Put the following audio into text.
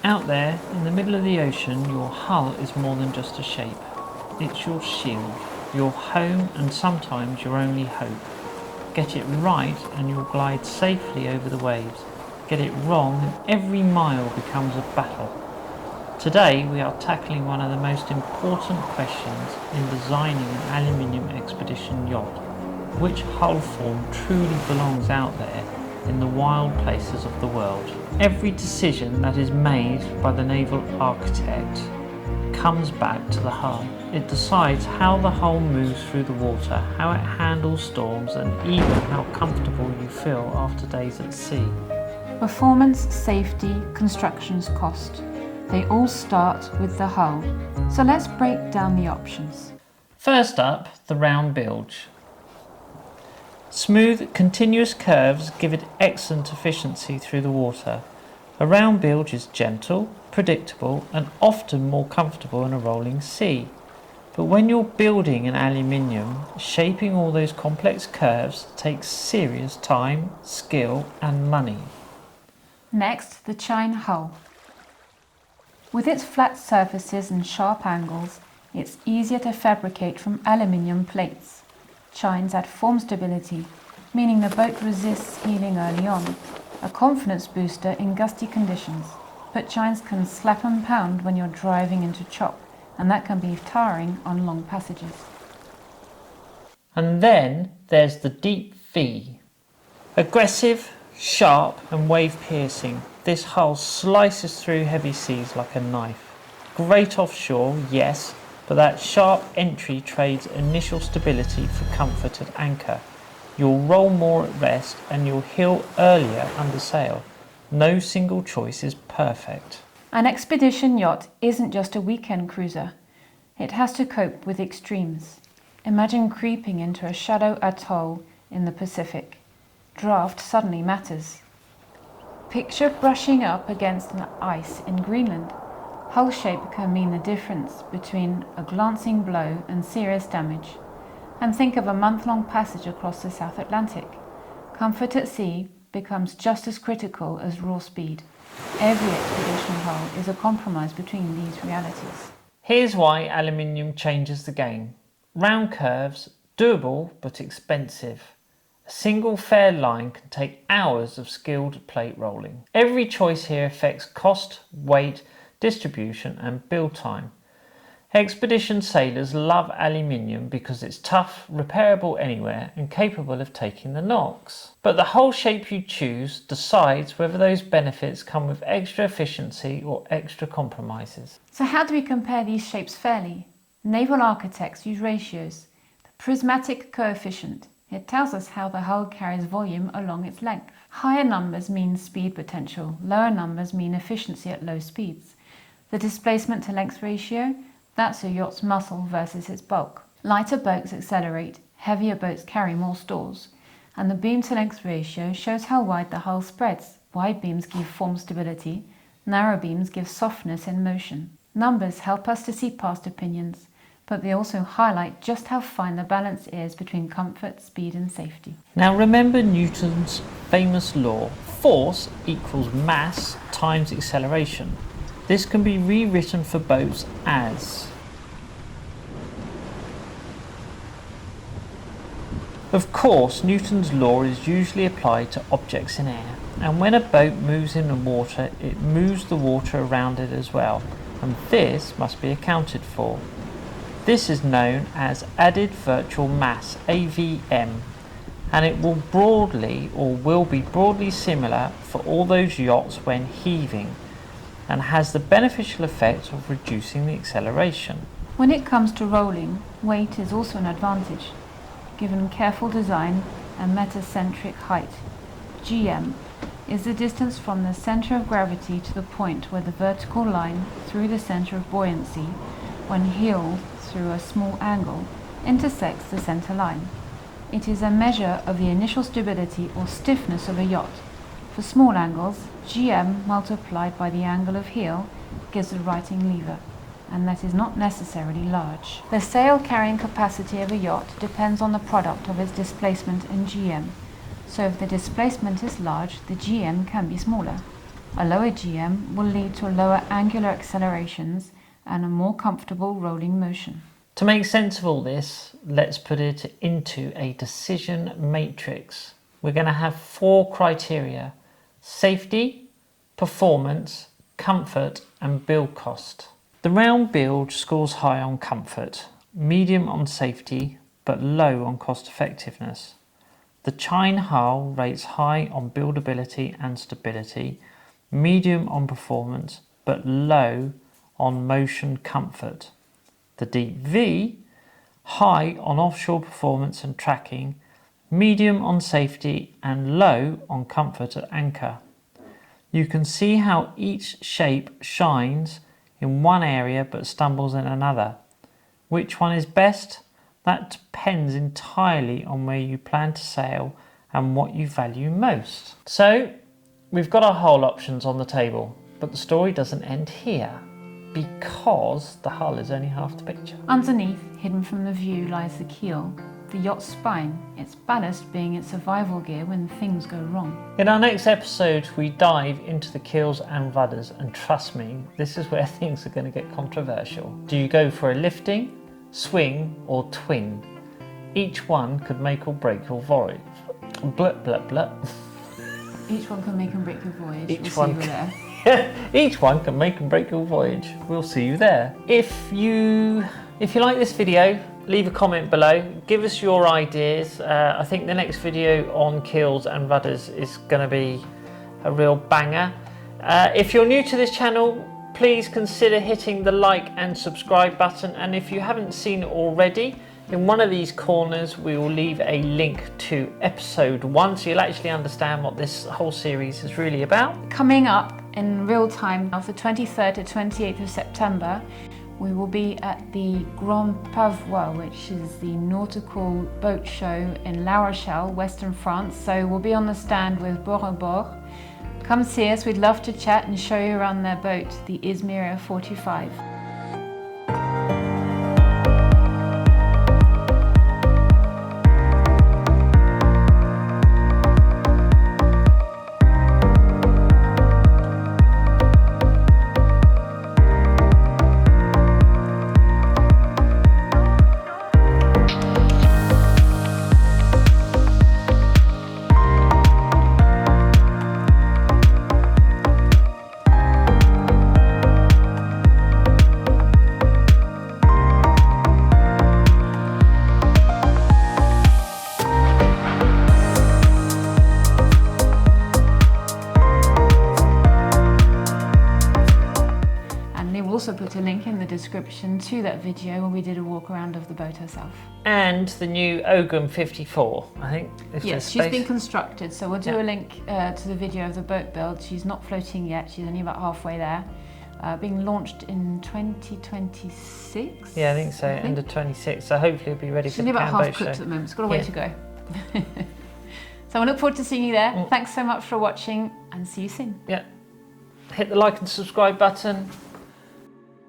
Out there, in the middle of the ocean, your hull is more than just a shape. It's your shield, your home, and sometimes your only hope. Get it right and you'll glide safely over the waves. Get it wrong and every mile becomes a battle. Today we are tackling one of the most important questions in designing an aluminium expedition yacht. Which hull form truly belongs out there in the wild places of the world? Every decision that is made by the naval architect comes back to the hull. It decides how the hull moves through the water, how it handles storms, and even how comfortable you feel after days at sea. Performance, safety, construction's cost. They all start with the hull. So let's break down the options. First up, the round bilge. Smooth, continuous curves give it excellent efficiency through the water. A round bilge is gentle, predictable, and often more comfortable in a rolling sea. But when you're building an aluminium, shaping all those complex curves takes serious time, skill, and money. Next, the chine hull. With its flat surfaces and sharp angles, it's easier to fabricate from aluminium plates. Chines add form stability, meaning the boat resists heeling early on, a confidence booster in gusty conditions. But chines can slap and pound when you're driving into chop, and that can be tiring on long passages. And then there's the deep V. Aggressive, sharp and wave piercing, this hull slices through heavy seas like a knife. Great offshore, yes, but that sharp entry trades initial stability for comfort at anchor. You'll roll more at rest and you'll heel earlier under sail. No single choice is perfect. An expedition yacht isn't just a weekend cruiser. It has to cope with extremes. Imagine creeping into a shadow atoll in the Pacific. Draft suddenly matters. Picture brushing up against an ice in Greenland. Hull shape can mean the difference between a glancing blow and serious damage. And think of a month-long passage across the South Atlantic. Comfort at sea becomes just as critical as raw speed. Every expedition hull is a compromise between these realities. Here's why aluminium changes the game. Round curves, doable but expensive. A single fair line can take hours of skilled plate rolling. Every choice here affects cost, weight, distribution and build time. Expedition sailors love aluminium because it's tough, repairable anywhere and capable of taking the knocks. But the hull shape you choose decides whether those benefits come with extra efficiency or extra compromises. So how do we compare these shapes fairly? Naval architects use ratios. The prismatic coefficient. It tells us how the hull carries volume along its length. Higher numbers mean speed potential. Lower numbers mean efficiency at low speeds. The displacement to length ratio, that's a yacht's muscle versus its bulk. Lighter boats accelerate, heavier boats carry more stores. And the beam to length ratio shows how wide the hull spreads. Wide beams give form stability, narrow beams give softness in motion. Numbers help us to see past opinions, but they also highlight just how fine the balance is between comfort, speed and safety. Now remember Newton's famous law, force equals mass times acceleration. This can be rewritten for boats as: of course, Newton's law is usually applied to objects in air, and when a boat moves in the water, it moves the water around it as well, and this must be accounted for. This is known as added virtual mass, AVM, and it will be broadly similar for all those yachts when heaving, and has the beneficial effect of reducing the acceleration. When it comes to rolling, weight is also an advantage, given careful design and metacentric height. GM is the distance from the center of gravity to the point where the vertical line through the center of buoyancy, when heeled through a small angle, intersects the center line. It is a measure of the initial stability or stiffness of a yacht. For small angles, GM multiplied by the angle of heel gives the righting lever, and that is not necessarily large. The sail carrying capacity of a yacht depends on the product of its displacement in GM. So if the displacement is large, the GM can be smaller. A lower GM will lead to lower angular accelerations and a more comfortable rolling motion. To make sense of all this, let's put it into a decision matrix. We're going to have 4 criteria: safety, performance, comfort and build cost. The round build scores high on comfort, medium on safety, but low on cost effectiveness. The chine hull rates high on buildability and stability, medium on performance, but low on motion comfort. The deep V, high on offshore performance and tracking, medium on safety and low on comfort at anchor. You can see how each shape shines in one area but stumbles in another. Which one is best? That depends entirely on where you plan to sail and what you value most. So we've got our hull options on the table, but the story doesn't end here, because the hull is only half the picture. Underneath, hidden from the view, lies the keel, the yacht's spine, its ballast being its survival gear when things go wrong. In our next episode, we dive into the keels and rudders, and trust me, this is where things are going to get controversial. Do you go for a lifting, swing or twin? Each one could make or break your voyage. Blah, blah, blah. Each one can make and break your voyage. Each we'll one see you there. Each one can make and break your voyage. We'll see you there. If you like this video, leave a comment below. Give us your ideas. I think the next video on keels and rudders is going to be a real banger. If you're new to this channel, please consider hitting the like and subscribe button. And if you haven't seen it already, in one of these corners we will leave a link to episode 1, so you'll actually understand what this whole series is really about. Coming up in real time, of the 23rd to 28th of September, we will be at the Grand Pavois, which is the nautical boat show in La Rochelle, Western France. So we'll be on the stand with Bord à Bord. Come see us, we'd love to chat and show you around their boat, the Izmir 45. Also put a link in the description to that video when we did a walk around of the boat herself. And the new Ogham 54, I think. Yes, she's been constructed, so we'll do a link to the video of the boat build. She's not floating yet, she's only about halfway there. Being launched in 2026? Yeah, I think so, end of 26, so hopefully it'll be ready for the Cannes Boat Show. She's only about half cooked at the moment, it's got a way to go. So I look forward to seeing you there. Thanks so much for watching and see you soon. Yeah, hit the like and subscribe button.